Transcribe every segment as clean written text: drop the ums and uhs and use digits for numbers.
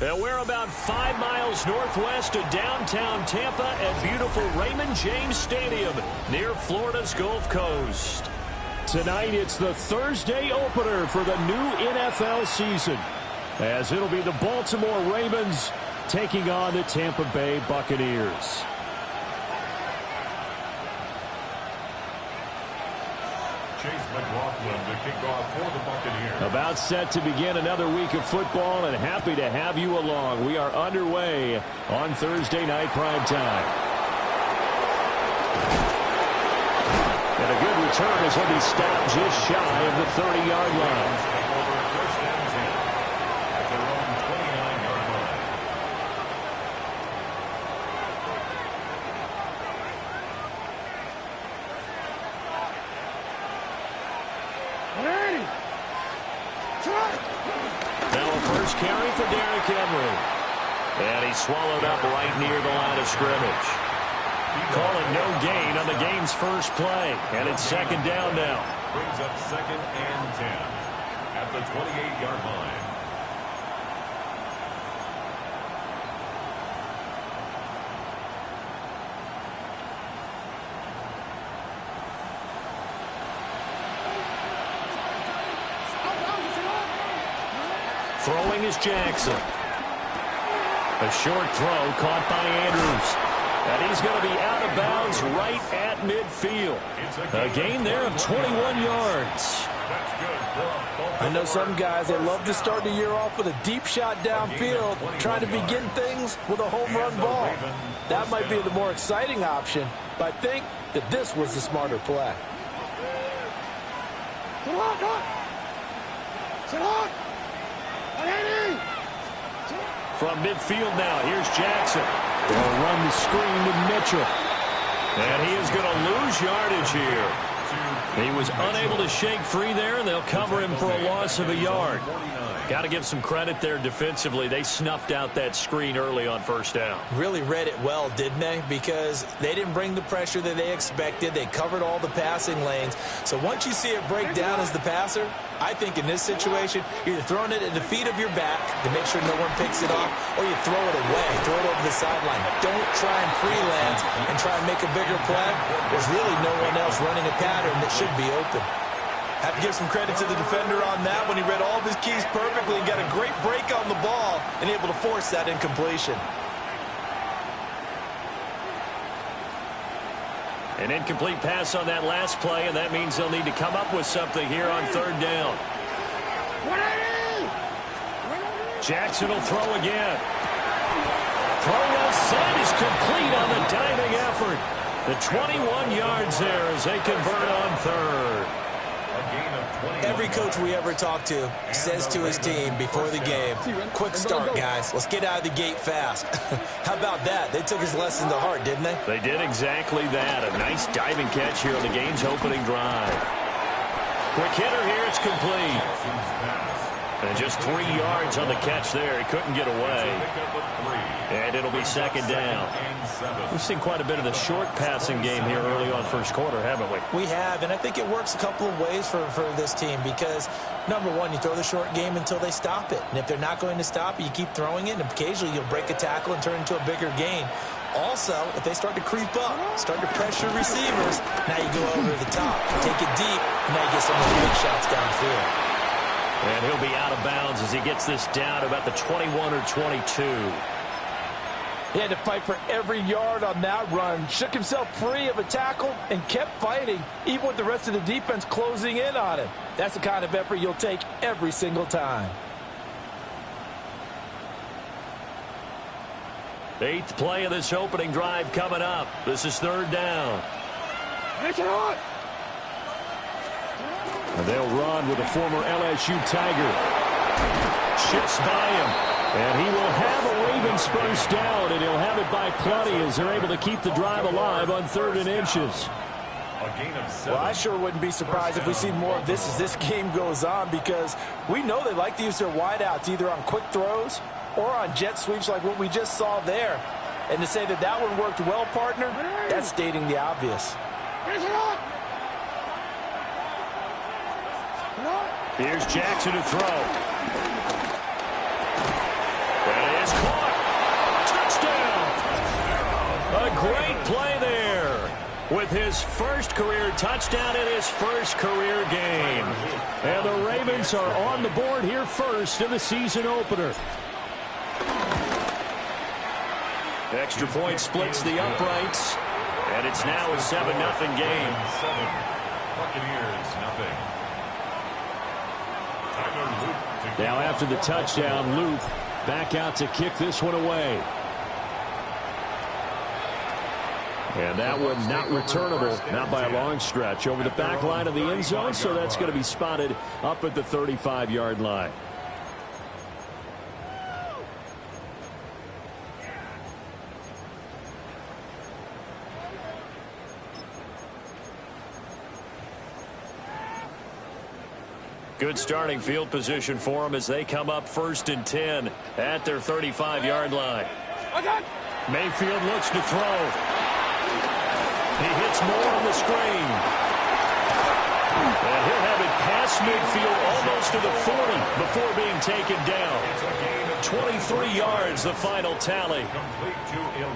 And we're about 5 miles northwest of downtown Tampa at beautiful Raymond James Stadium near Florida's Gulf Coast. Tonight, it's the Thursday opener for the new NFL season, as it'll be the Baltimore Ravens taking on the Tampa Bay Buccaneers. About set to begin another week of football, and happy to have you along. We are underway on Thursday night primetime. And a good return as he'll be stopped just shy of the 30-yard line. And he's swallowed up right near the line of scrimmage. Calling no gain on the game's first play. And it's second down now. Brings up 2nd and 10 at the 28-yard line. Throwing is Jackson. A short throw caught by Andrews. And he's going to be out of bounds right at midfield. A gain there of 21 yards. I know some guys, they love to start the year off with a deep shot downfield, trying to begin things with a home run ball. That might be the more exciting option, but I think that this was the smarter play. From midfield now, here's Jackson. They'll run the screen to Mitchell. And he is going to lose yardage here. He was unable to shake free there, and they'll cover him for a loss of a yard. Got to give some credit there defensively. They snuffed out that screen early on first down. Really read it well, didn't they? Because they didn't bring the pressure that they expected. They covered all the passing lanes. So once you see it break down as the passer, I think in this situation, you're either throwing it at the feet of your back to make sure no one picks it off, or you throw it away, throw it over the sideline. Don't try and freelance and try and make a bigger play. There's really no one else running a pattern that should be open. Have to give some credit to the defender on that when he read all of his keys perfectly and got a great break on the ball and able to force that incompletion. An incomplete pass on that last play, and that means they'll need to come up with something here on third down. Jackson will throw again. Throw well set is complete on the diving effort. The 21 yards there as they convert on third. Every coach we ever talk to says to his team before the game, quick start, guys. Let's get out of the gate fast. How about that? They took his lesson to heart, didn't they? They did exactly that. A nice diving catch here on the game's opening drive. Quick hitter here. It's complete. And just 3 yards on the catch there. He couldn't get away. And it'll be second down. We've seen quite a bit of the short passing game here early on first quarter, haven't we? We have, and I think it works a couple of ways for this team because, number one, you throw the short game until they stop it. And if they're not going to stop it, you keep throwing it, and occasionally you'll break a tackle and turn it into a bigger gain. Also, if they start to creep up, start to pressure receivers, now you go over the top, take it deep, and now you get some of those big shots downfield. And he'll be out of bounds as he gets this down to about the 21 or 22. He had to fight for every yard on that run. Shook himself free of a tackle and kept fighting, even with the rest of the defense closing in on him. That's the kind of effort you'll take every single time. 8th play of this opening drive coming up. This is third down. And they'll run with a former LSU Tiger. Shifts by him. And he will have a Ravens first down, and he'll have it by plenty as they're able to keep the drive alive on 3rd and inches. Well, I sure wouldn't be surprised if we see more of this as this game goes on, because we know they like to use their wideouts either on quick throws or on jet sweeps like what we just saw there. And to say that that one worked well, partner, that's stating the obvious. Here's Jackson to throw. And play there with his first career touchdown in his first career game. And the Ravens are on the board here first in the season opener. Extra point splits the uprights, and it's now a 7-0 game. Buccaneers, nothing. Now after the touchdown, Loop back out to kick this one away. And that one not returnable, not by a long stretch, over the back line of the end zone, so that's going to be spotted up at the 35-yard line. Good starting field position for them as they come up 1st and 10 at their 35-yard line. Mayfield looks to throw. He hits Moore on the screen. And he'll have it past midfield almost to the 40 before being taken down. 23 yards, the final tally.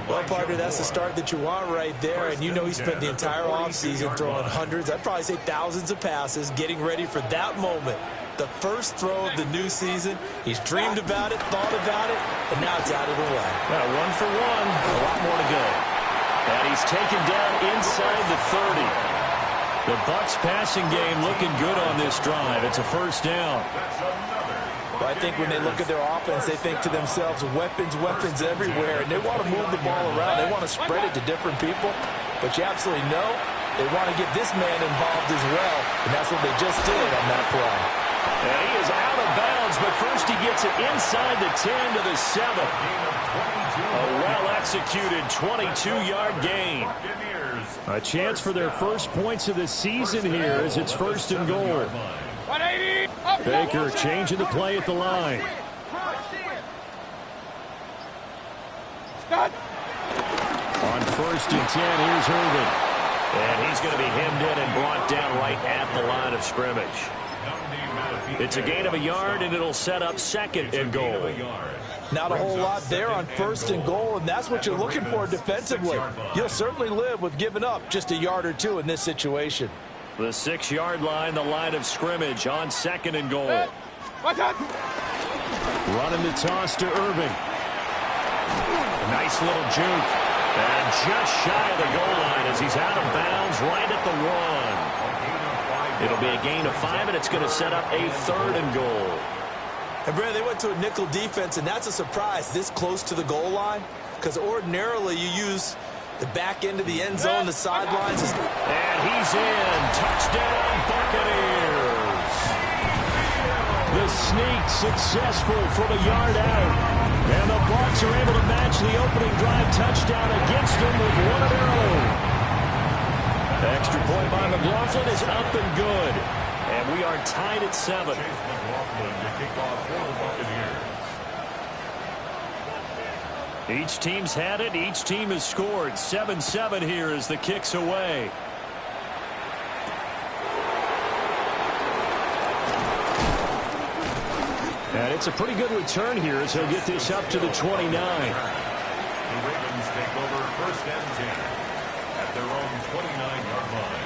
Well, partner, that's the start that you want right there. And you know he spent the entire offseason throwing hundreds, I'd probably say thousands of passes, getting ready for that moment. The first throw of the new season. He's dreamed about it, thought about it, and now it's out of the way. Well, 1 for 1, a lot more to go. And he's taken down inside the 30. The Bucs passing game looking good on this drive. It's a first down. Well, I think when they look at their offense, they think to themselves, weapons, weapons everywhere, and they want to move the ball around. They want to spread it to different people, but you absolutely know they want to get this man involved as well, and that's what they just did on that play. And he is out of bounds, but first he gets it inside the 10 to the 7. A well-executed 22-yard gain. A chance for their first points of the season here as it's 1st and goal. Baker changing the play at the line. On 1st and 10, here's Irvin. And he's going to be hemmed in and brought down right at the line of scrimmage. It's a gain of a yard, and it'll set up 2nd and goal. Not a whole lot there on 1st and goal, and that's what you're looking for defensively. You'll certainly live with giving up just a yard or two in this situation. The 6-yard line, the line of scrimmage on 2nd and goal. Running the toss to Irving. Nice little juke. And just shy of the goal line as he's out of bounds right at the 1. It'll be a gain of 5, and it's going to set up a 3rd and goal. And, Brad, they went to a nickel defense, and that's a surprise this close to the goal line, because ordinarily you use the back end of the end zone, the sidelines. And he's in. Touchdown, Buccaneers. The sneak successful from a yard out. And the Bucs are able to match the opening drive touchdown against them with one of their own. Extra point by McLaughlin is up and good. And we are tied at 7. Each team's had it. Each team has scored. 7-7 here as the kick's away. And it's a pretty good return here as he'll get this up to the 29. The Ravens take over 1st and 10 at their own 29-yard line.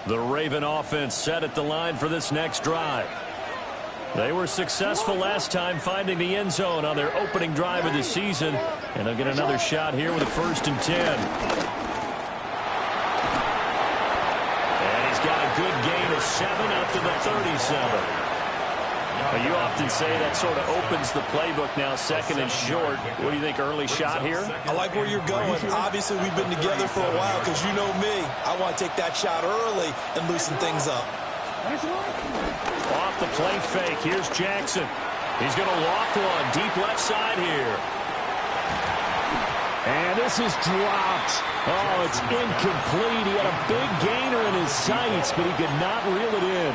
The Raven offense set at the line for this next drive. They were successful last time finding the end zone on their opening drive of the season, and they'll get another shot here with a 1st and 10. And he's got a good gain of 7 up to the 37. You often say that sort of opens the playbook now, 2nd and short. What do you think, early shot here? I like where you're going. Obviously, we've been together for a while because you know me. I want to take that shot early and loosen things up. Off the play fake. Here's Jackson. He's going to loft one. Deep left side here. And this is dropped. Oh, it's incomplete. He had a big gainer in his sights, but he could not reel it in.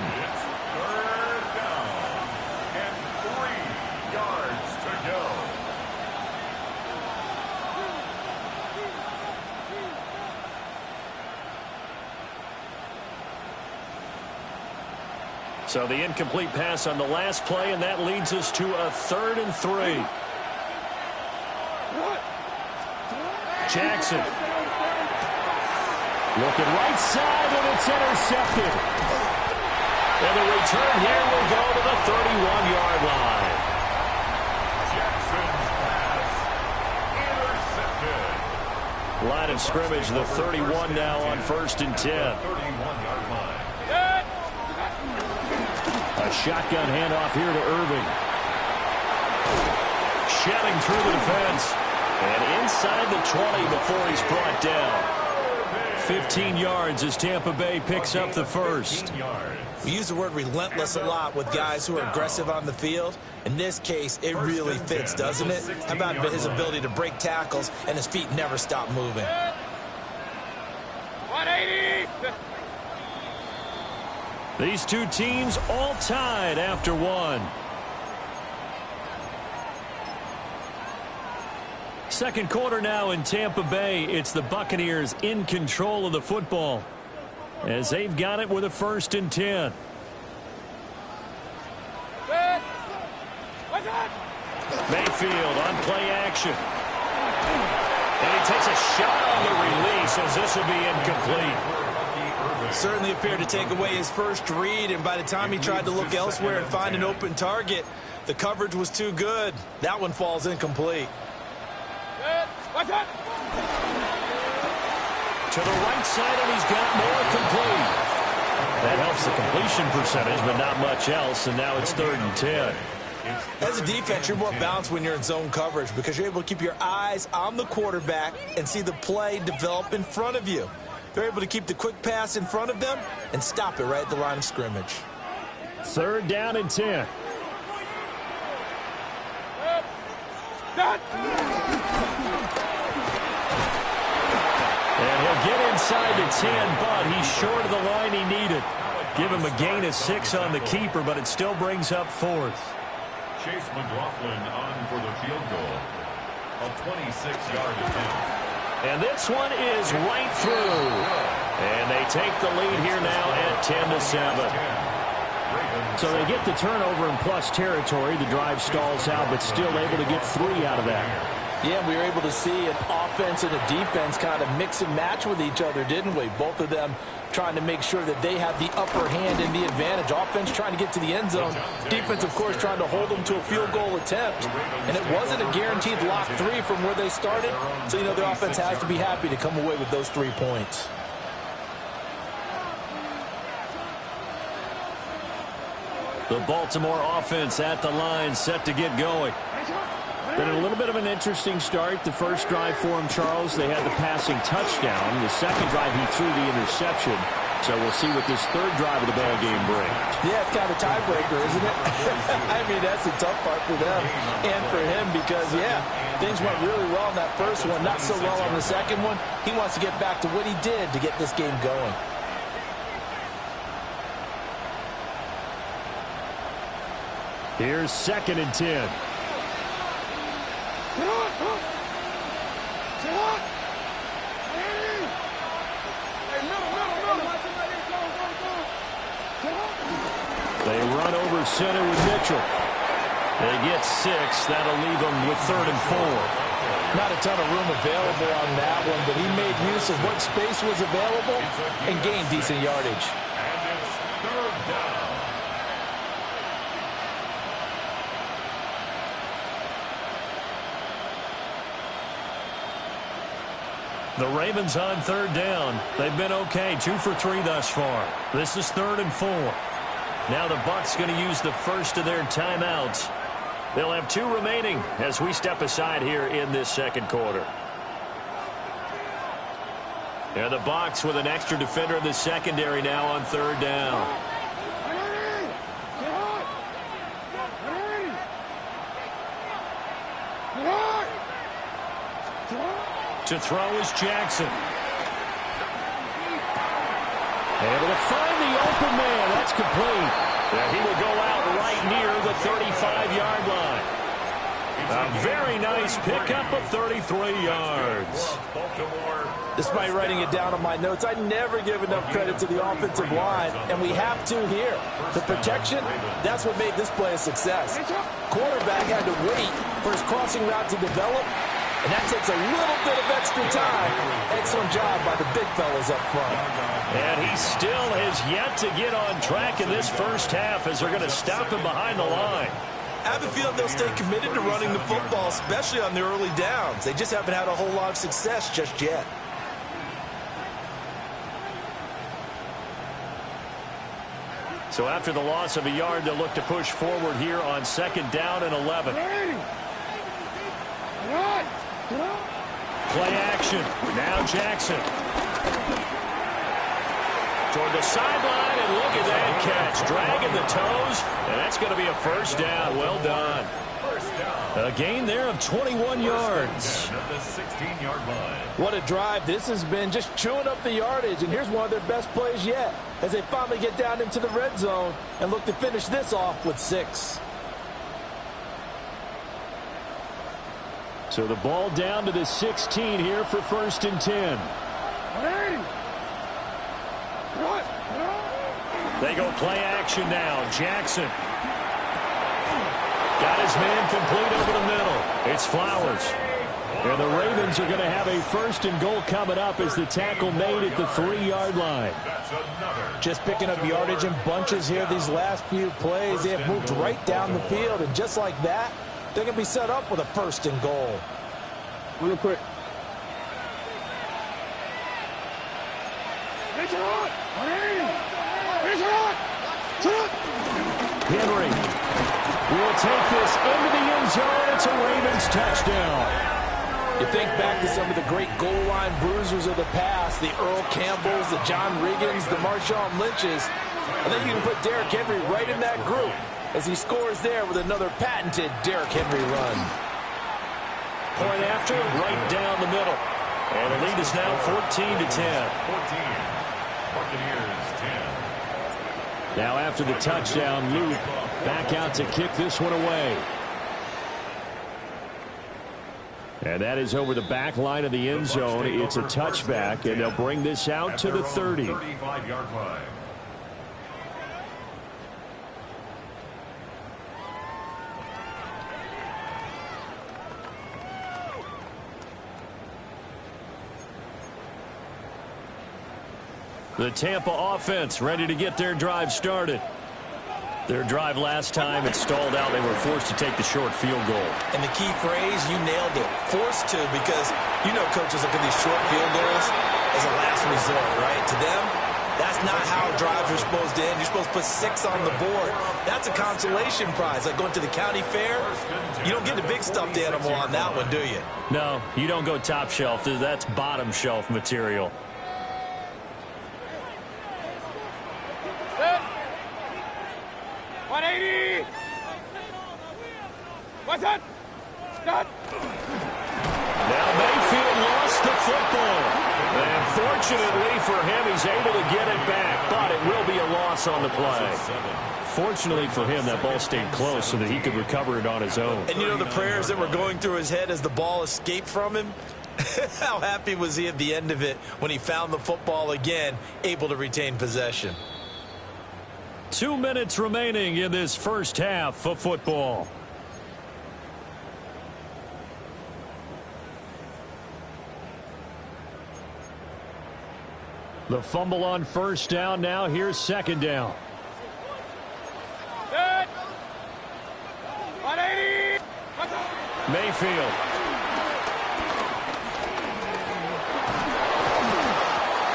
So the incomplete pass on the last play, and that leads us to a 3rd and 3. Jackson. Looking right side, and it's intercepted. And the return here will go to the 31-yard line. Jackson's pass intercepted. Line of scrimmage, the 31 now on 1st and 10. 31-yard line. A shotgun handoff here to Irving. Shelling through the defense. And inside the 20 before he's brought down. 15 yards as Tampa Bay picks up the first. We use the word relentless a lot with guys who are aggressive on the field. In this case, it really fits, doesn't it? How about his ability to break tackles and his feet never stop moving? 180! These two teams all tied after one. Second quarter now in Tampa Bay. It's the Buccaneers in control of the football as they've got it with a 1st and 10. Mayfield on play action. And he takes a shot on the release as this will be incomplete. Certainly appeared to take away his first read, and by the time he tried to look elsewhere and find an open target, the coverage was too good. That one falls incomplete. To the right side, and he's got more complete. That helps the completion percentage, but not much else, and now it's 3rd and 10. As a defense, you're more balanced when you're in zone coverage because you're able to keep your eyes on the quarterback and see the play develop in front of you. They're able to keep the quick pass in front of them and stop it right at the line of scrimmage. 3rd down and 10. And he'll get inside the 10, but he's short of the line he needed. Give him a gain of 6 on the keeper, but it still brings up 4th. Chase McLaughlin on for the field goal. A 26-yard attempt. And this one is right through. And they take the lead here now at 10-7. So they get the turnover in plus territory. The drive stalls out, but still able to get 3 out of that. Yeah, we were able to see an offense and a defense kind of mix and match with each other, didn't we? Both of them trying to make sure that they have the upper hand and the advantage. Offense trying to get to the end zone. Defense, of course, trying to hold them to a field goal attempt. And it wasn't a guaranteed lock 3 from where they started. So, you know, the offense has to be happy to come away with those 3 points. The Baltimore offense at the line, set to get going. Been a little bit of an interesting start. The first drive for him, Charles, they had the passing touchdown. The second drive, he threw the interception. So we'll see what this 3rd drive of the ball game brings. Yeah, it's kind of a tiebreaker, isn't it? I mean, that's the tough part for them and for him because, yeah, things went really well in that first one, not so well on the second one. He wants to get back to what he did to get this game going. Here's 2nd and 10. They run over center with Mitchell. They get 6. That'll leave them with 3rd and 4. Not a ton of room available on that one, but he made use of what space was available and gained decent yardage. And it's 3rd down. The Ravens on 3rd down. They've been okay, 2 for 3 thus far. This is 3rd and 4. Now the Bucs going to use the first of their timeouts. They'll have 2 remaining as we step aside here in this second quarter. And the Bucs with an extra defender in the secondary now on 3rd down. To throw is Jackson. Able to find the open man. That's complete. And he will go out right near the 35-yard line. A very nice pickup of 33 yards. Despite writing it down on my notes, I never give enough credit to the offensive line, and we have to here. The protection, that's what made this play a success. Quarterback had to wait for his crossing route to develop, and that takes a little bit of extra time. Excellent job by the big fellas up front. And he still has yet to get on track in this first half as they're going to stop him behind the line. I have a feeling they'll stay committed to running the football, especially on the early downs. They just haven't had a whole lot of success just yet. So after the loss of a yard, they'll look to push forward here on 2nd down and 11. Play action. Now Jackson. Toward the sideline, and look at that catch. Dragging the toes, and that's going to be a first down. Well done. A gain there of 21 yards. What a drive this has been, just chewing up the yardage. And here's one of their best plays yet as they finally get down into the red zone and look to finish this off with 6. So the ball down to the 16 here for 1st and 10. They go play action now. Jackson. Got his man complete over the middle. It's Flowers. And the Ravens are going to have a 1st and goal coming up as the tackle made at the 3-yard line. Just picking up yardage in bunches here these last few plays. They have moved right down the field, and just like that, they're going to be set up with a 1st and goal. Real quick. Henry will take this into the end zone. It's a Ravens touchdown. You think back to some of the great goal line bruisers of the past, the Earl Campbells, the John Riggins, the Marshawn Lynches. I think you can put Derrick Henry right in that group as he scores there with another patented Derrick Henry run. Point after, right down the middle. And the lead is now 14-10. 14. Buccaneers 10. Now after the touchdown, Luke back out to kick this one away. And that is over the back line of the end zone. It's a touchback, and they'll bring this out to the 30. 35-yard line. The Tampa offense ready to get their drive started. Their drive last time, it stalled out. They were forced to take the short field goal. And the key phrase, you nailed it, forced to, because you know coaches look at these short field goals as a last resort, right? To them, that's not how drives are supposed to end. You're supposed to put 6 on the board. That's a consolation prize. Like going to the county fair, you don't get the big stuffed animal on that one, do you? No, you don't go top shelf. That's bottom shelf material. What's that? Stop. Now Mayfield lost the football. And fortunately for him, he's able to get it back. But it will be a loss on the play. Fortunately for him, that ball stayed close so that he could recover it on his own. And you know the prayers that were going through his head as the ball escaped from him? How happy was he at the end of it when he found the football again, able to retain possession? 2 minutes remaining in this first half of football. The fumble on first down. Now here's 2nd down. Mayfield.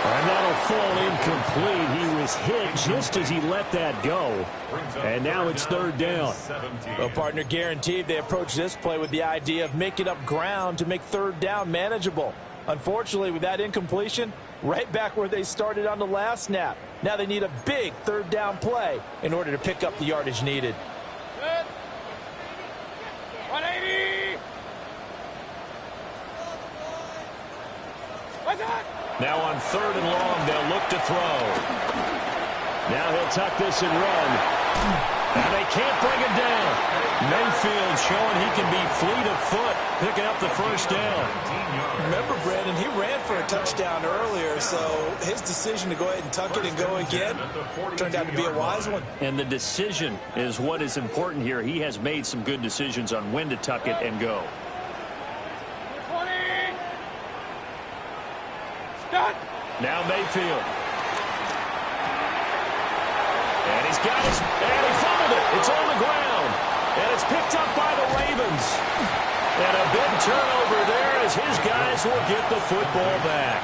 And that'll fall incomplete. He was hit just as he let that go. And now it's 3rd down. Well, partner, guaranteed they approach this play with the idea of making up ground to make 3rd down manageable. Unfortunately, with that incompletion, right back where they started on the last snap. Now they need a big 3rd down play in order to pick up the yardage needed. 180. What's that? Now on 3rd and long, they'll look to throw. Now he'll tuck this and run. And they can't bring him down. Mayfield showing he can be fleet of foot, picking up the first down. Remember, Brandon, he ran for a touchdown earlier, so his decision to go ahead and tuck it and go again turned out to be a wise one. And the decision is what is important here. He has made some good decisions on when to tuck it and go. 20. Start. Now Mayfield. And he's got his, and he fumbled it. It's on the ground. And it's picked up by the Ravens. And a big turnover there as his guys will get the football back.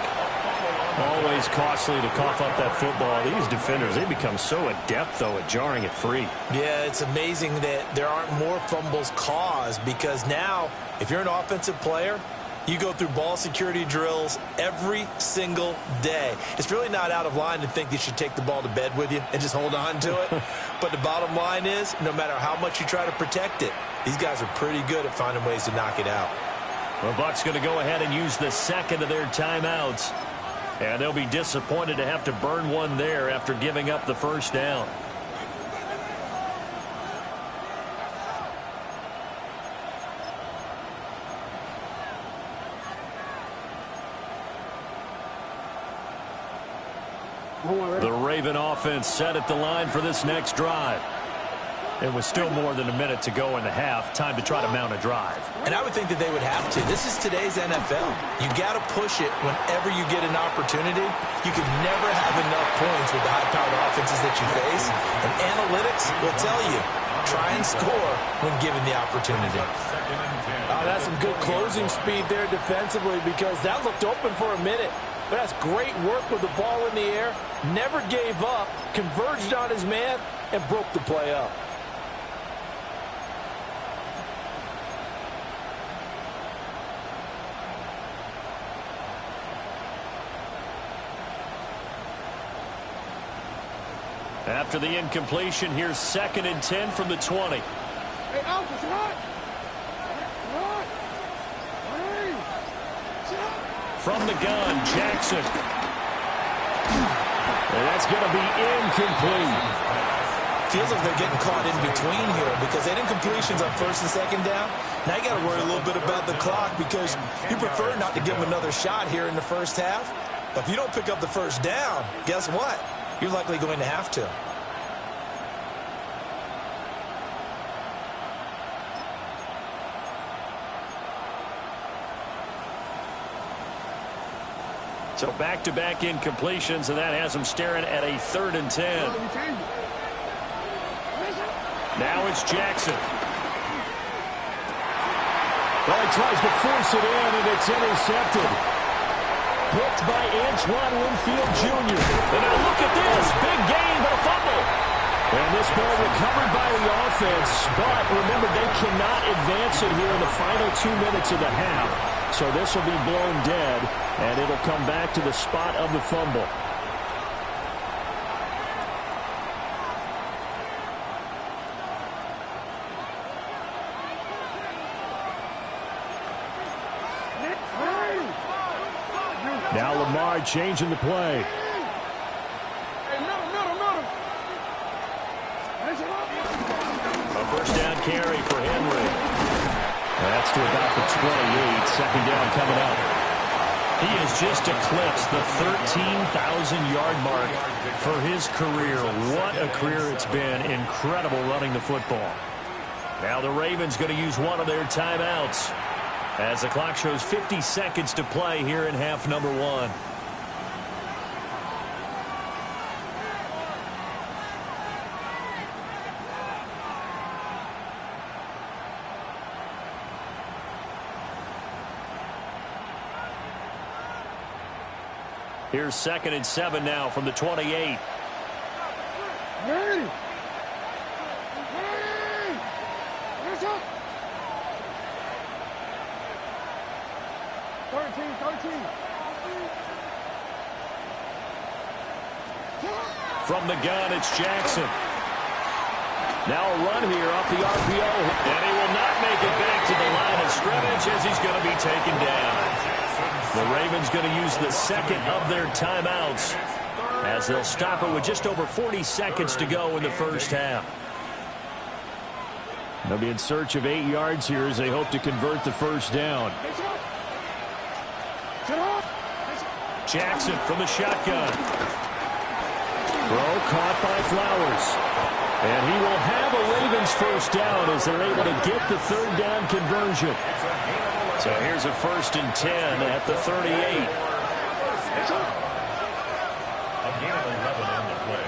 Always costly to cough up that football. These defenders, they become so adept, though, at jarring it free. Yeah, it's amazing that there aren't more fumbles caused because now, if you're an offensive player, you go through ball security drills every single day. It's really not out of line to think you should take the ball to bed with you and just hold on to it. But the bottom line is, no matter how much you try to protect it, these guys are pretty good at finding ways to knock it out. The Bucs going to go ahead and use the second of their timeouts. And they'll be disappointed to have to burn one there after giving up the first down. The Raven offense set at the line for this next drive. It was still more than a minute to go in the half. Time to try to mount a drive. And I would think that they would have to. This is today's NFL. You got to push it whenever you get an opportunity. You can never have enough points with the high-powered offenses that you face. And analytics will tell you, try and score when given the opportunity. That's some good closing speed there defensively because that looked open for a minute. But that's great work with the ball in the air. Never gave up, converged on his man, and broke the play up. After the incompletion, here's 2nd and 10 from the 20. Hey, Alpha, shot. From the gun, Jackson. And that's going to be incomplete. Feels like they're getting caught in between here because they had incompletions on 1st and 2nd down. Now you got to worry a little bit about the clock because you prefer not to give them another shot here in the first half. But if you don't pick up the first down, guess what? You're likely going to have to. So back-to-back incompletions, and that has them staring at a 3rd and 10. Now it's Jackson. Well, he tries to force it in, and it's intercepted. Picked by Antoine Winfield Jr. And now look at this. Big gain, but a fumble. And this ball recovered by the offense. But remember, they cannot advance it here in the final 2 minutes of the half. So this will be blown dead, and it'll come back to the spot of the fumble. Now Lamar changing the play. A first down carry for Henry. That's to about the 28. 2nd down coming up. He has just eclipsed the 13,000-yard mark for his career. What a career it's been. Incredible running the football. Now the Ravens going to use one of their timeouts as the clock shows 50 seconds to play here in half number 1. Here's 2nd and 7 now from the 28. Ready. 13. From the gun, it's Jackson. Now a run here off the RPO. And he will not make it back to the line of scrimmage as he's going to be taken down. The Ravens going to use the 2nd of their timeouts as they'll stop it with just over 40 seconds to go in the first half. They'll be in search of 8 yards here as they hope to convert the first down. Jackson from the shotgun. Throw caught by Flowers. And he will have a Ravens first down as they're able to get the third down conversion. So here's a 1st and 10 at the 38. A gain of 11 on the play.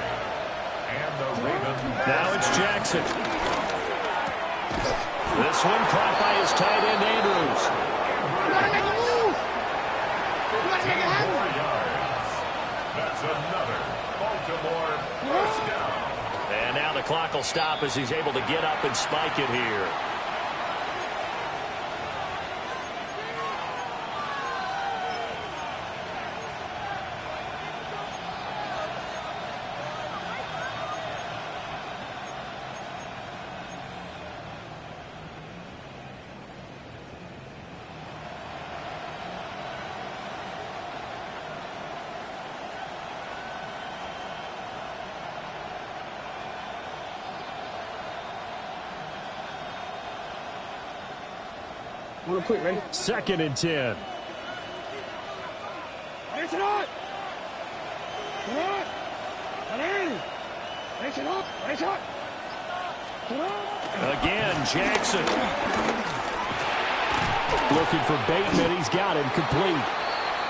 And the Ravens. Now it's Jackson. This one caught by his tight end, Andrews. 4 yards. That's another Baltimore first down. And now the clock will stop as he's able to get up and spike it here. Real quick, ready? 2nd and 10. Race it up! Come on! Come in! Race it up! Race up! Come on! Again, Jackson. Looking for Bateman. He's got him complete.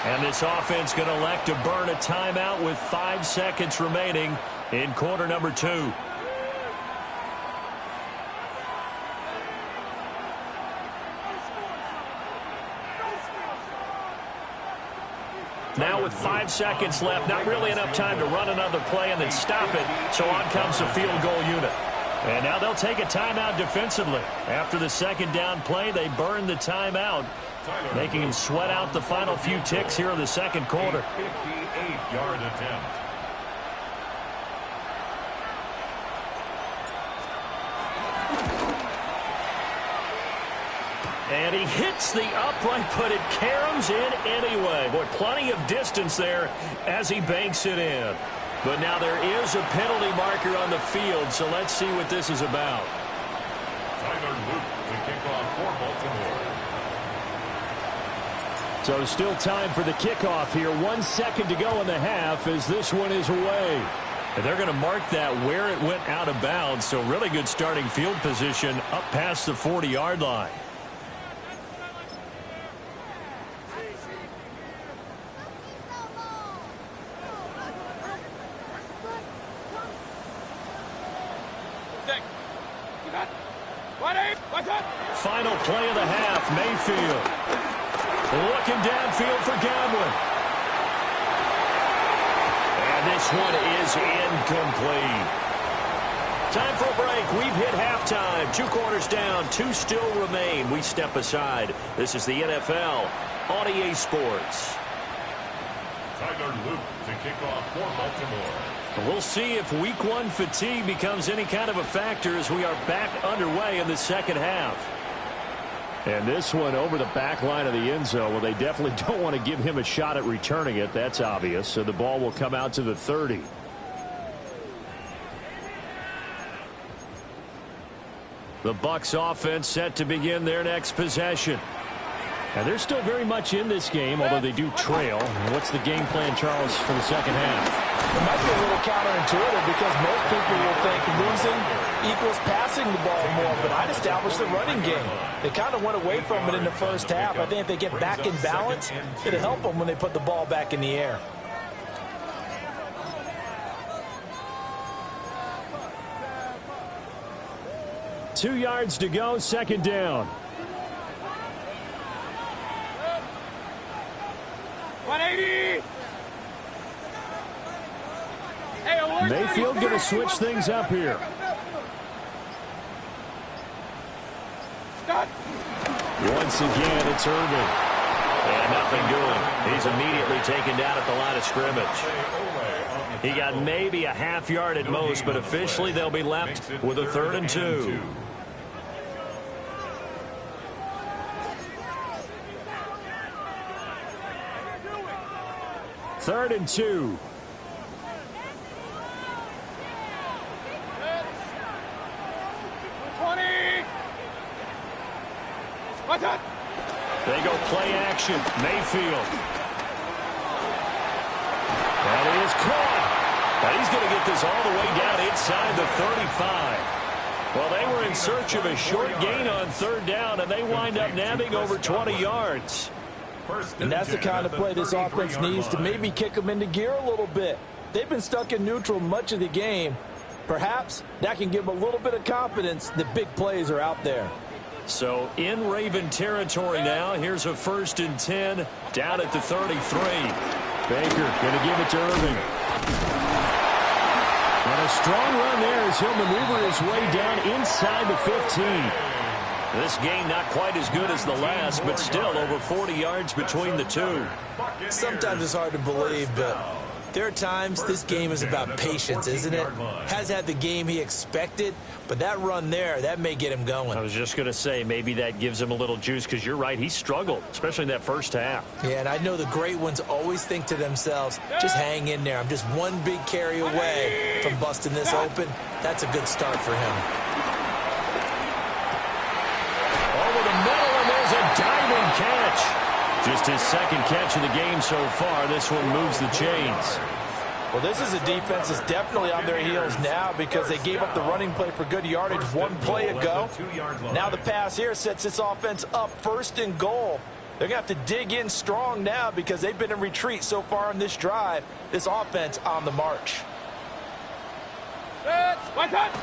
And this offense going to elect to burn a timeout with 5 seconds remaining in quarter number 2. Now with 5 seconds left, not really enough time to run another play and then stop it. So on comes the field goal unit. And now they'll take a timeout defensively. After the 2nd down play, they burn the timeout, making him sweat out the final few ticks here in the 2nd quarter. 58-yard attempt. And he hits the upright, but it caroms in anyway. Boy, plenty of distance there as he banks it in. But now there is a penalty marker on the field, so let's see what this is about. Tyler Luke to kick off for Baltimore. So still time for the kickoff here. 1 second to go in the half as this one is away. And they're going to mark that where it went out of bounds, so really good starting field position up past the 40-yard line. Final play of the half, Mayfield. Looking downfield for Godwin. And this one is incomplete. Time for a break. We've hit halftime. 2 quarters down, 2 still remain. We step aside. This is the NFL on EA Sports. Tyler Luke to kick off for Baltimore. We'll see if week 1 fatigue becomes any kind of a factor as we are back underway in the 2nd half. And this one over the back line of the end zone. Well, they definitely don't want to give him a shot at returning it. That's obvious. So the ball will come out to the 30. The Bucs offense set to begin their next possession. And they're still very much in this game, although they do trail. What's the game plan, Charles, for the 2nd half? It might be a little counterintuitive because most people will think losing equals passing the ball more, but I'd establish the running game. They kind of went away from it in the first half. I think if they get back in balance, it'll help them when they put the ball back in the air. Two yards to go, 2nd down. 180! Mayfield going to switch things up here. Once again, it's Irvin. And nothing doing. He's immediately taken down at the line of scrimmage. He got maybe a half yard at most, but officially they'll be left with a 3rd and 2. Third and 2. They go play action. Mayfield. That is caught. And he's going to get this all the way down inside the 35. Well, they were in search of a short gain on third down, and they wind up nabbing over 20 yards. And that's the kind of play this offense needs to maybe kick them into gear a little bit. They've been stuck in neutral much of the game. Perhaps that can give them a little bit of confidence that big plays are out there. So in Raven territory now, here's a 1st and 10 down at the 33. Baker going to give it to Irving. And a strong run there as he'll maneuver his way down inside the 15. This game not quite as good as the last, but still over 40 yards between the two. Sometimes it's hard to believe, but there are times this game is about patience, isn't it? Has had the game he expected, but that run there, that may get him going. I was just going to say maybe that gives him a little juice because you're right, he struggled, especially in that first half. Yeah, and I know the great ones always think to themselves, just hang in there. I'm just one big carry away from busting this open. That's a good start for him. Over the middle, and there's a diving catch. Just his second catch of the game so far. This one moves the chains. Well, this is a defense that's definitely on their heels now because they gave up the running play for good yardage one play ago. Now the pass here sets this offense up 1st and goal. They're going to have to dig in strong now because they've been in retreat so far in this drive. This offense on the march. Irving.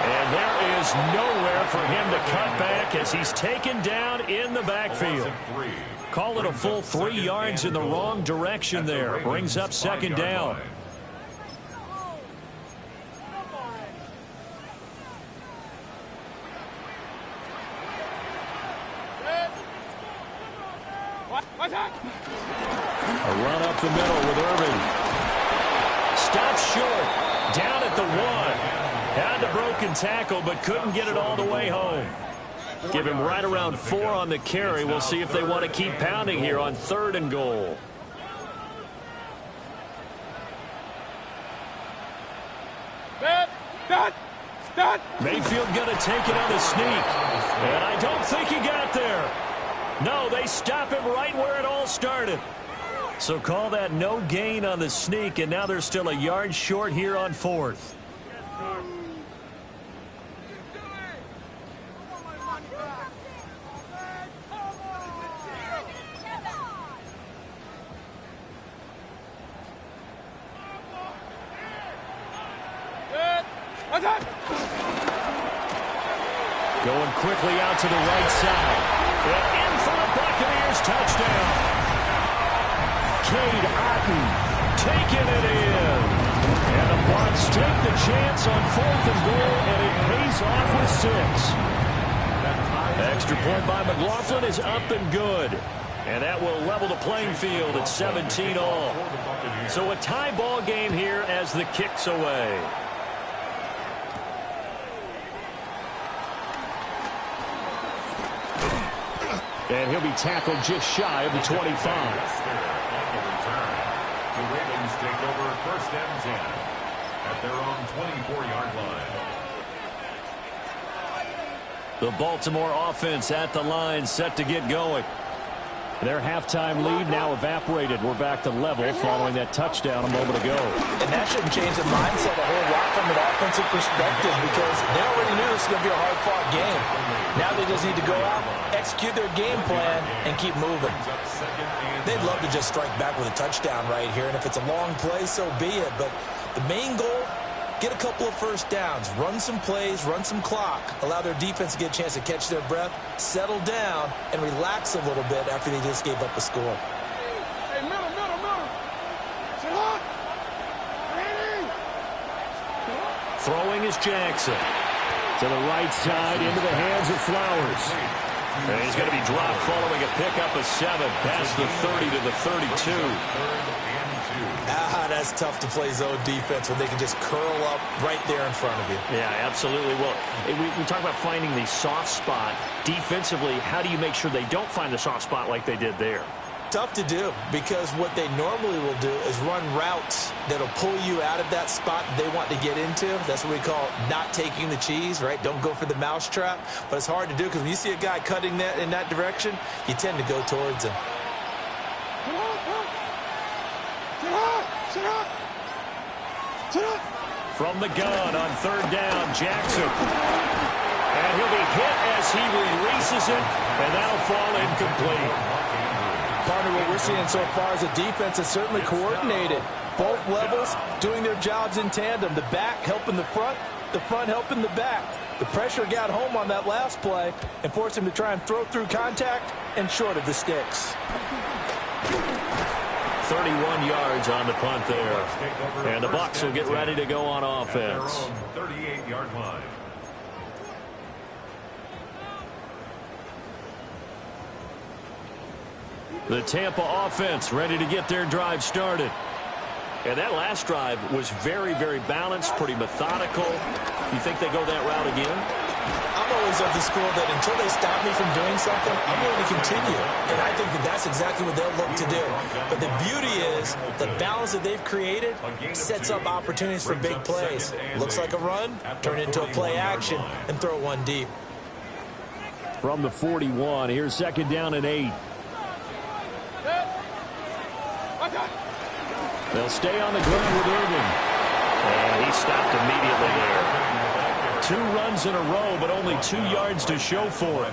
And there is nowhere for him to cut back as he's taken down in the backfield. Call it a full 3 yards in the wrong direction there. Brings up 2nd down. A run up the middle with Irving. Stopped short. Down at the 1. Had the broken tackle, but couldn't get it all the way home. Give him right around 4 on the carry. We'll see if they want to keep pounding here on 3rd and goal. Mayfield going to take it on the sneak. And I don't think he got there. No, they stop him right where it all started. So call that no gain on the sneak, and now they're still a yard short here on 4th. Going quickly out to the right side. And in for the Buccaneers touchdown. Cade Otton taking it in. And the Bucs take the chance on 4th and goal, and it pays off with 6. Extra point by McLaughlin is up and good. And that will level the playing field at 17 all. So a tie ball game here as the kick's away. And he'll be tackled just shy of the 25. The Ravens take over 1st and 10 at their own 24-yard line. The Baltimore offense at the line, set to get going. Their halftime lead now evaporated. We're back to level following that touchdown a moment ago. And that shouldn't change the mindset a whole lot from an offensive perspective because they already knew this was going to be a hard-fought game. Now they just need to go out, execute their game plan, and keep moving. They'd love to just strike back with a touchdown right here, and if it's a long play, so be it. But the main goal, get a couple of first downs, run some plays, run some clock, allow their defense to get a chance to catch their breath, settle down, and relax a little bit after they just gave up a score. Hey, middle. Sit up. Ready. Throwing is Jackson. To the right side, into the hands of Flowers. And he's going to be dropped following a pickup of 7 past the 30 to the 32. That's tough to play zone defense when they can just curl up right there in front of you. Yeah, absolutely. Well, we talk about finding the soft spot. Defensively, how do you make sure they don't find the soft spot like they did there? Tough to do, because what they normally will do is run routes that'll pull you out of that spot that they want to get into. That's what we call not taking the cheese, right? Don't go for the mousetrap. But it's hard to do, because when you see a guy cutting that in that direction, you tend to go towards him. From the gun on third down, Jackson. And he'll be hit as he releases it, and that'll fall incomplete. Partner, what we're seeing so far is a defense that's certainly coordinated. Both levels doing their jobs in tandem. The back helping the front helping the back. The pressure got home on that last play and forced him to try and throw through contact and short of the sticks. 31 yards on the punt there. And the Bucs will get ready to go on offense. 38-yard line. The Tampa offense ready to get their drive started. And that last drive was very, very balanced, pretty methodical. You think they go that route again? I'm always of the school that until they stop me from doing something, I'm going to continue. And I think that that's exactly what they'll look to do. But the beauty is the balance that they've created sets up opportunities for big plays. Looks like a run, turn it into a play action, and throw one deep. From the 41, here's second down and 8. They'll stay on the ground with Irving. And he stopped immediately there. 2 runs in a row, but only 2 yards to show for it.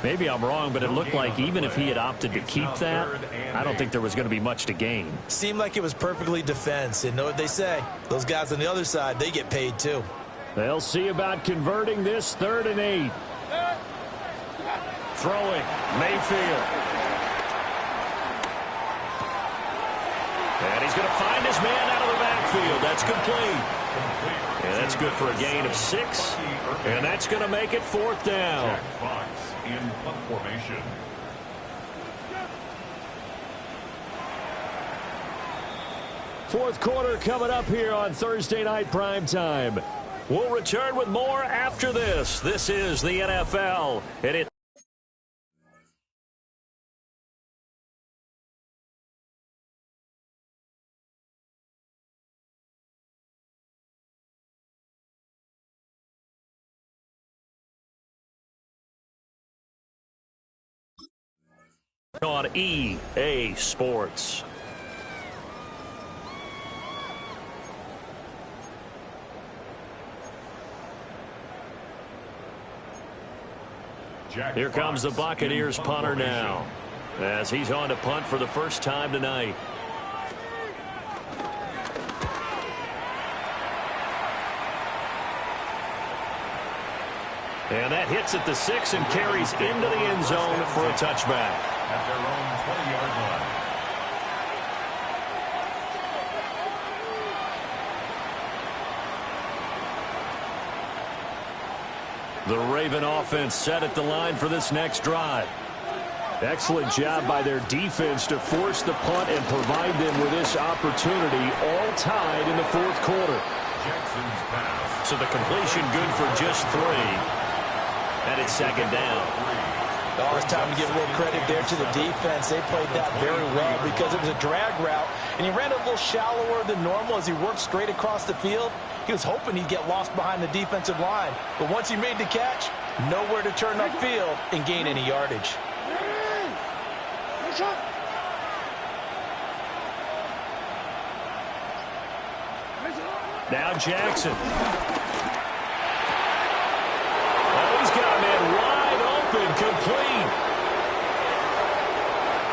Maybe I'm wrong, but it looked like even if he had opted to keep that, I don't think there was going to be much to gain. Seemed like it was perfectly defense. And know what they say? Those guys on the other side, they get paid too. They'll see about converting this 3rd and 8. Throwing, Mayfield. And he's going to find his man out of the backfield. That's complete. And that's good for a gain of 6. And that's going to make it 4th down. Bucs in punt formation. Fourth quarter coming up here on Thursday Night Primetime. We'll return with more after this. This is the NFL. And it on EA Sports. Here comes the Buccaneers punter now, as he's on to punt for the first time tonight. And that hits at the 6 and carries into the end zone for a touchback. At their own 20-yard line. The Raven offense set at the line for this next drive. Excellent job by their defense to force the punt and provide them with this opportunity, all tied in the 4th quarter. Jackson's pass. So the completion good for just 3. And it's 2nd down. Oh, it's time to give a little credit there to the defense. They played that very well because it was a drag route, and he ran a little shallower than normal as he worked straight across the field. He was hoping he'd get lost behind the defensive line. But once he made the catch, nowhere to turn upfield and gain any yardage. Now Jackson. Oh, he's got a man wide open, complete.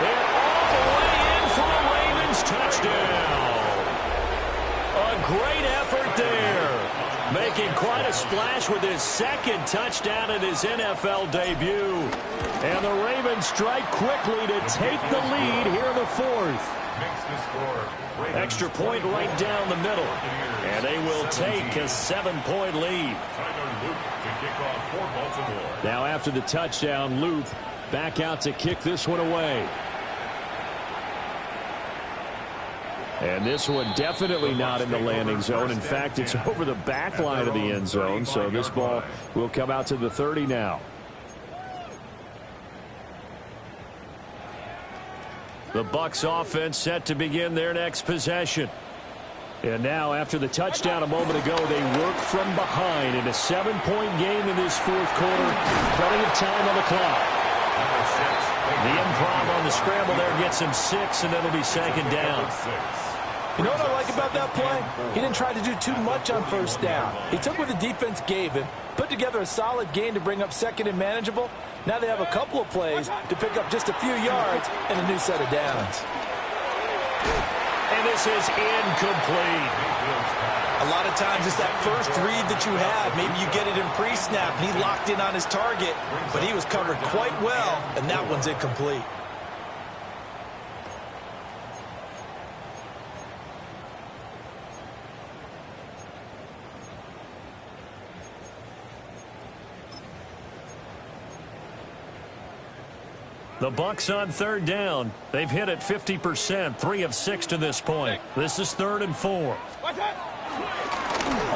And all the way in for a Ravens touchdown. A great effort there. Making quite a splash with his 2nd touchdown in his NFL debut. And the Ravens strike quickly to take the lead here in the 4th. Makes the score. Extra point right down the middle. And they will take a 7-point lead. Now after the touchdown, Loop back out to kick this one away. And this one definitely not in the landing zone. In fact, it's over the back line of the end zone. So this ball will come out to the 30 now. The Bucs offense set to begin their next possession. And now, after the touchdown a moment ago, they work from behind in a 7-point game in this fourth quarter. Plenty of time on the clock. The improv on the scramble there gets him 6, and it'll be second down. You know what I like about that play? He didn't try to do too much on first down. He took what the defense gave him, put together a solid gain to bring up second and manageable. Now they have a couple of plays to pick up just a few yards and a new set of downs. And this is incomplete. A lot of times it's that first read that you have. Maybe you get it in pre-snap, and he locked in on his target, but he was covered quite well, and that one's incomplete. The Bucs on third down. They've hit it 50%, 3 of 6 to this point. This is 3rd and 4.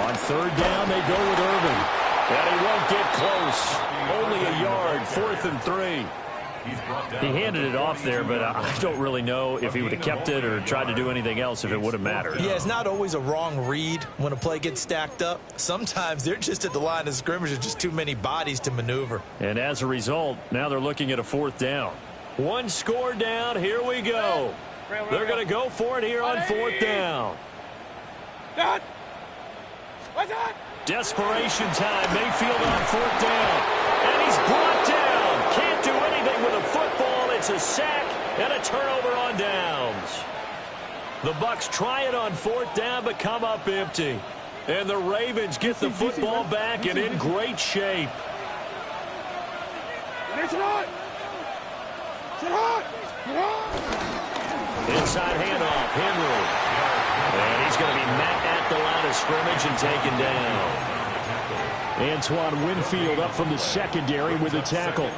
On third down, they go with Irvin. And he won't get close. Only a yard, 4th and 3. He handed it off there, but I don't really know if he would have kept it or tried to do anything else if it would have mattered. Yeah, it's not always a wrong read when a play gets stacked up. Sometimes they're just at the line of scrimmage. There's just too many bodies to maneuver. And as a result, now they're looking at a 4th down. 1 score down. Here we go. They're going to go for it here on 4th down. Desperation time. Mayfield on 4th down. And he's brought down. Can't do anything with a football. It's a sack and a turnover on downs. The Bucs try it on 4th down, but come up empty. And the Ravens get the football back and in great shape. Inside handoff, Henry. And he's going to be met at the line of scrimmage and taken down. Antoine Winfield up from the secondary with a tackle.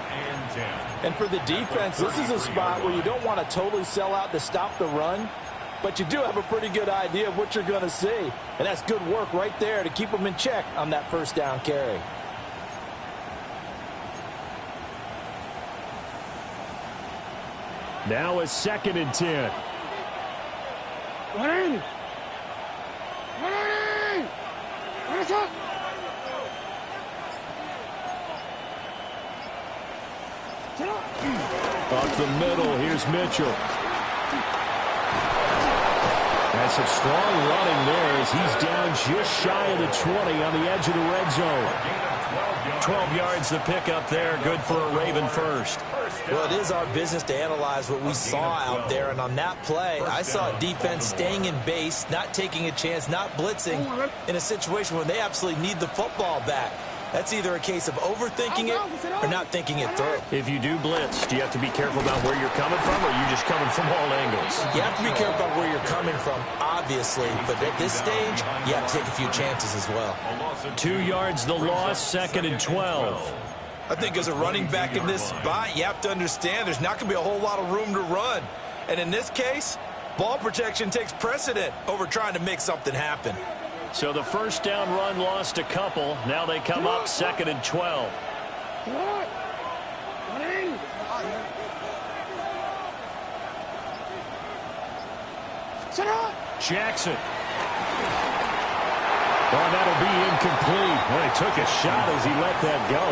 And for the defense, this is a spot where you don't want to totally sell out to stop the run, but you do have a pretty good idea of what you're going to see. And that's good work right there to keep them in check on that first down carry. Now a 2nd and 10. 180. Up the middle, here's Mitchell. That's some strong running there as he's down just shy of the 20 on the edge of the red zone. 12 yards to pick up there, good for a Raven first. Well, it is our business to analyze what we saw out there, and on that play, I saw defense staying in base, not taking a chance, not blitzing in a situation where they absolutely need the football back. That's either a case of overthinking it or not thinking it through. If you do blitz, do you have to be careful about where you're coming from, or are you just coming from all angles? You have to be careful about where you're coming from, obviously, but at this stage, you have to take a few chances as well. 2 yards the loss, 2nd and 12. I think as a running back in this spot, you have to understand there's not going to be a whole lot of room to run. And in this case, ball protection takes precedent over trying to make something happen. So the first down run lost a couple. Now they come up 2nd and 12. Jackson. Well, that'll be incomplete. Well, he took a shot as he let that go.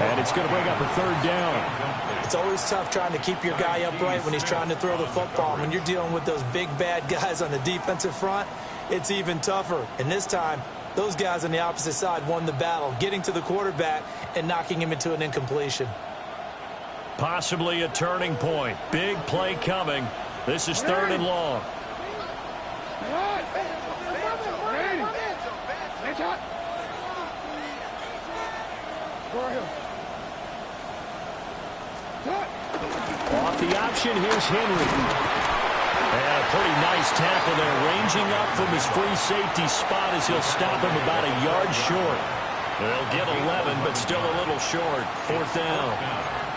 And it's going to bring up a 3rd down. It's always tough trying to keep your guy upright when he's trying to throw the football. When you're dealing with those big, bad guys on the defensive front, it's even tougher. And this time, those guys on the opposite side won the battle, getting to the quarterback and knocking him into an incompletion. Possibly a turning point. Big play coming. This is 3rd and long. Off the option, here's Henry. And a pretty nice tackle there, ranging up from his free safety spot as he'll stop him about a yard short. They'll get 11, but still a little short. 4th down.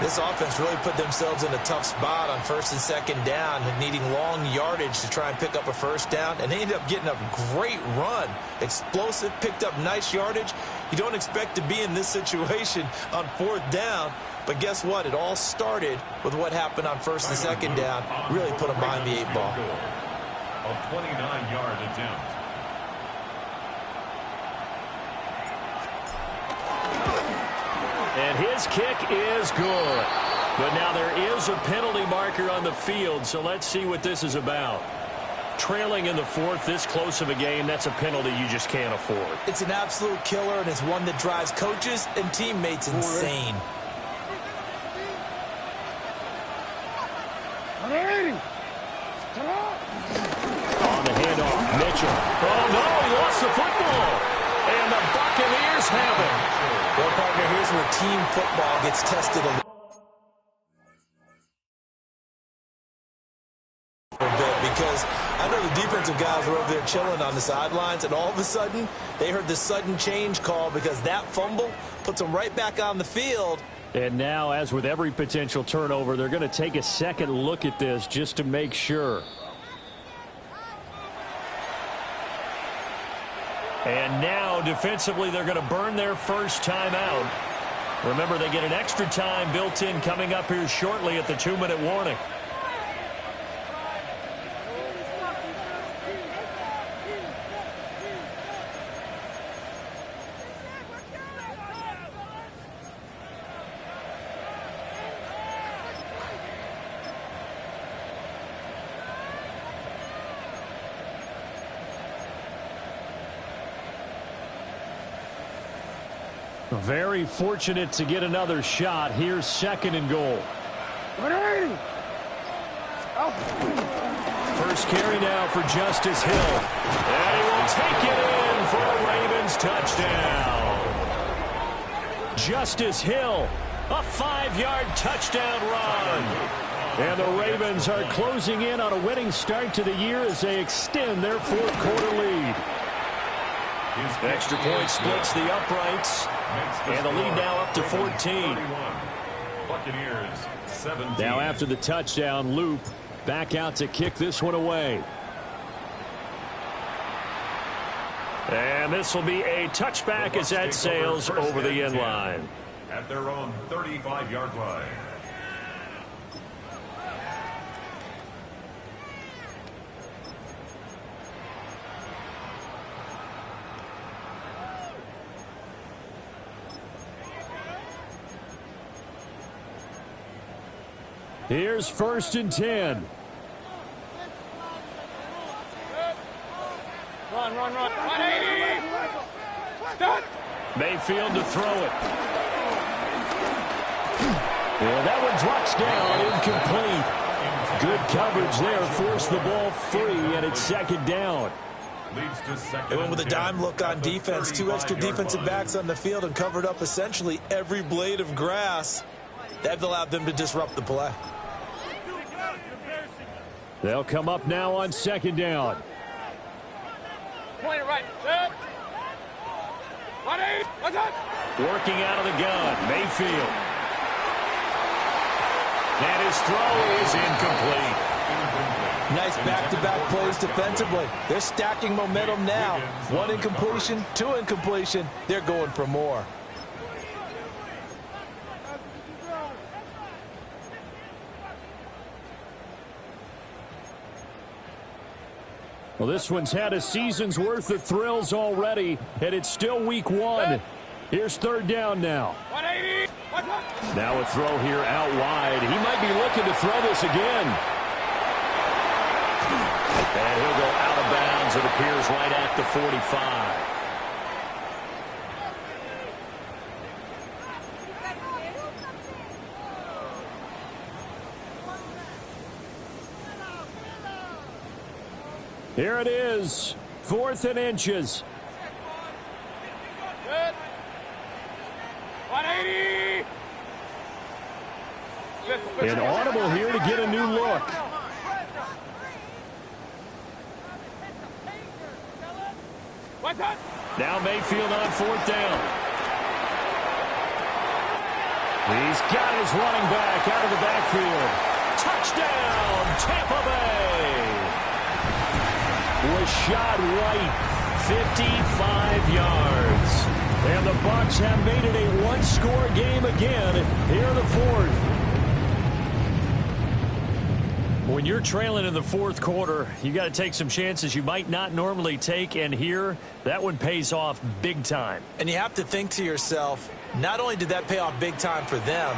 This offense really put themselves in a tough spot on 1st and 2nd down, needing long yardage to try and pick up a 1st down, and they ended up getting a great run. Explosive, picked up nice yardage. You don't expect to be in this situation on 4th down, but guess what? It all started with what happened on 1st and 2nd down. Really put them behind the 8 ball. A 29-yard attempt. And his kick is good. But now there is a penalty marker on the field, so let's see what this is about. Trailing in the 4th, this close of a game, that's a penalty you just can't afford. It's an absolute killer, and it's one that drives coaches and teammates insane. On the handoff, Mitchell. Oh, no, he lost the football. And the Buccaneers have it. Well, partner, here's where team football gets tested a little bit, because I know the defensive guys were over there chilling on the sidelines, and all of a sudden they heard the sudden change call because that fumble puts them right back on the field. And now, as with every potential turnover, they're going to take a second look at this just to make sure. And now, defensively, they're going to burn their first timeout. Remember, they get an extra time built in coming up here shortly at the 2-minute warning. Very fortunate to get another shot. Here's 2nd and goal. First carry now for Justice Hill. And he will take it in for a Ravens touchdown. Justice Hill, a 5-yard touchdown run. And the Ravens are closing in on a winning start to the year as they extend their 4th quarter lead. Extra point splits the uprights. And the lead now up to 14. Buccaneers 17. Now after the touchdown, Loop back out to kick this one away. And this will be a touchback as that sails over the end line. At their own 35-yard line. Here's 1st and 10. Run. 180. Stop. Mayfield to throw it. And that one drops down, incomplete. Good coverage there, forced the ball free, and it's 2nd down. They went with a dime look on defense, 2 extra defensive backs on the field and covered up essentially every blade of grass. That allowed them to disrupt the play. They'll come up now on 2nd down. Point it right. Set. 180. What's up? Working out of the gun, Mayfield. And his throw is incomplete. Nice back-to-back plays defensively. They're stacking momentum now. 1 incompletion, 2 incompletion. They're going for more. Well, this one's had a season's worth of thrills already, and it's still week 1. Here's 3rd down now. 180. Now a throw here out wide. He might be looking to throw this again. And he'll go out of bounds, it appears, right at the 45. Here it is, 4th and inches. Good. 180. An audible here to get a new look. What's up? Now Mayfield on 4th down. He's got his running back out of the backfield. Touchdown, Tampa Bay. Was shot right, 55 yards. And the Bucs have made it a one-score game again here in the fourth. When you're trailing in the fourth quarter, you got to take some chances you might not normally take, and here, that one pays off big time. And you have to think to yourself, not only did that pay off big time for them,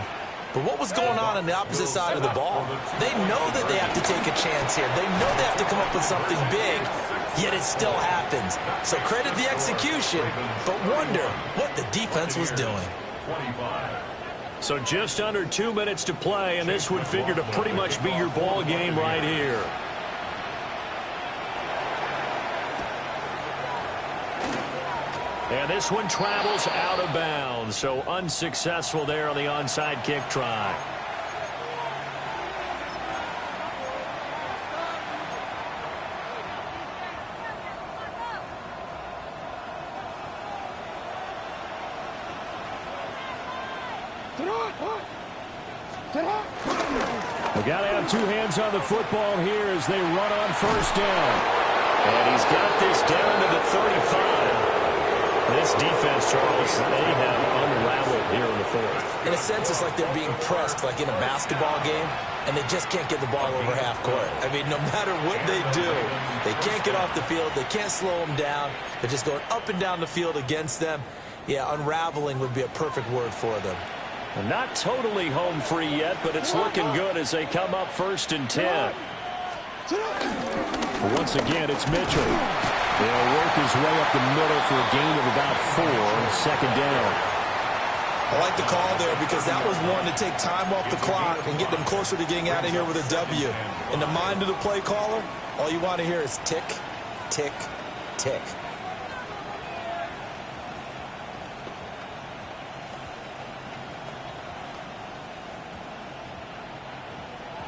but what was going on the opposite side of the ball? They know that they have to take a chance here. They know they have to come up with something big, yet it still happens. So credit the execution, but wonder what the defense was doing. So just under 2 minutes to play, and this would figure to pretty much be your ball game right here. And this one travels out of bounds, so unsuccessful there on the onside kick try. We got to have two hands on the football here as they run on first down. And he's got this down to the 35. This defense, Charles, they have unraveled here in the fourth. In a sense, it's like they're being pressed like in a basketball game, and they just can't get the ball over half court. I mean, no matter what they do, they can't get off the field. They can't slow them down. They're just going up and down the field against them. Yeah, unraveling would be a perfect word for them. Well, not totally home free yet, but it's looking good as they come up 1st and 10. Once again, it's Mitchell. They'll work his way up the middle for a gain of about 4 on 2nd down. I like the call there because that was one to take time off the clock and get them closer to getting out of here with a W. In the mind of the play caller, all you want to hear is tick, tick, tick.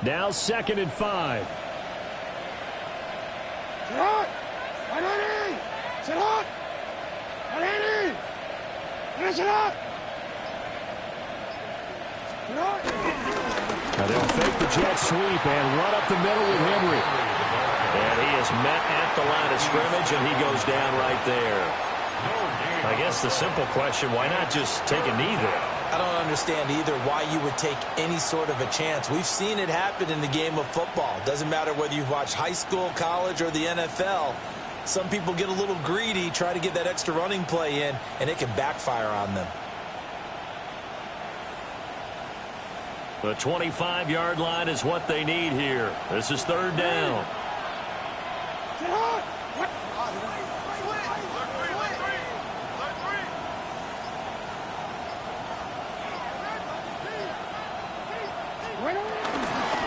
Now 2nd and 5. Sit out! Sit out! Sit out! Now they'll fake the jet sweep and run up the middle with Henry. And he is met at the line of scrimmage, and he goes down right there. I guess the simple question, why not just take a knee there? I don't understand either why you would take any sort of a chance. We've seen it happen in the game of football. Doesn't matter whether you've watched high school, college, or the NFL. Some people get a little greedy, try to get that extra running play in, and it can backfire on them. The 25-yard line is what they need here. This is 3rd down.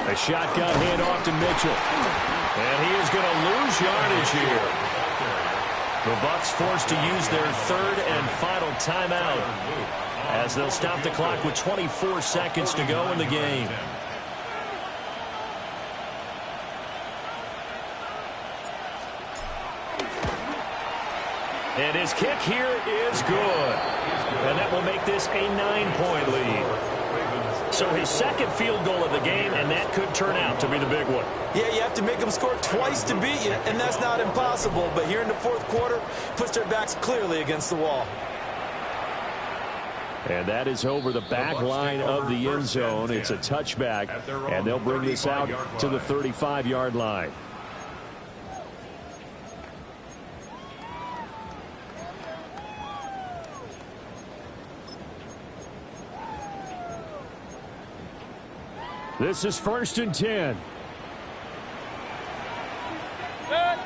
A shotgun handoff to Mitchell. And he is going to lose yardage here. The Bucs forced to use their 3rd and final timeout as they'll stop the clock with 24 seconds to go in the game. And his kick here is good. And that will make this a 9-point lead. So his 2nd field goal of the game, and that could turn out to be the big one. Yeah, you have to make them score twice to beat you, and that's not impossible. But here in the 4th quarter, puts their backs clearly against the wall. And that is over the back line of the end zone. It's a touchback, and they'll bring this out to the 35-yard line. This is 1st and 10. Good.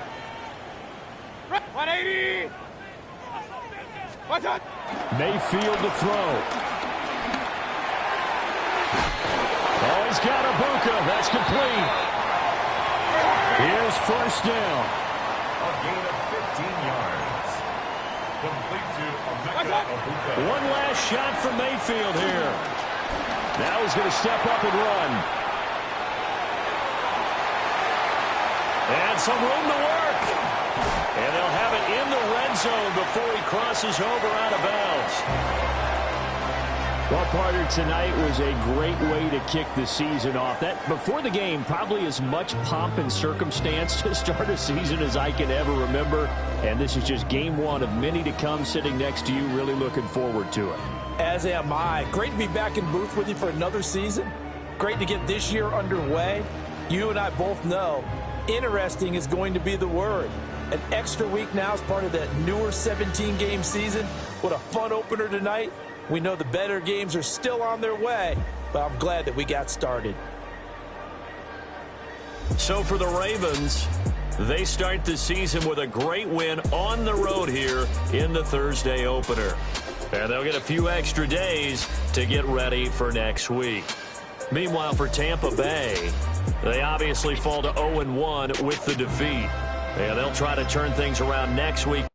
180. What's up? Mayfield to throw. Oh, he's got a Ibuka. That's complete. Here's 1st down. A gain of 15 yards. Complete to Ibuka. One last shot from Mayfield here. Now he's going to step up and run. And some room to work. And they'll have it in the red zone before he crosses over out of bounds. Well, partner, tonight was a great way to kick the season off. That before the game, probably as much pomp and circumstance to start a season as I can ever remember. And this is just game one of many to come. Sitting next to you, really looking forward to it. As am I. Great to be back in booth with you for another season. Great to get this year underway. You and I both know interesting is going to be the word. An extra week now as part of that newer 17-game season. What a fun opener tonight. We know the better games are still on their way, but I'm glad that we got started. So for the Ravens, they start the season with a great win on the road here in the Thursday opener. And they'll get a few extra days to get ready for next week. Meanwhile, for Tampa Bay, they obviously fall to 0-1 with the defeat. And they'll try to turn things around next week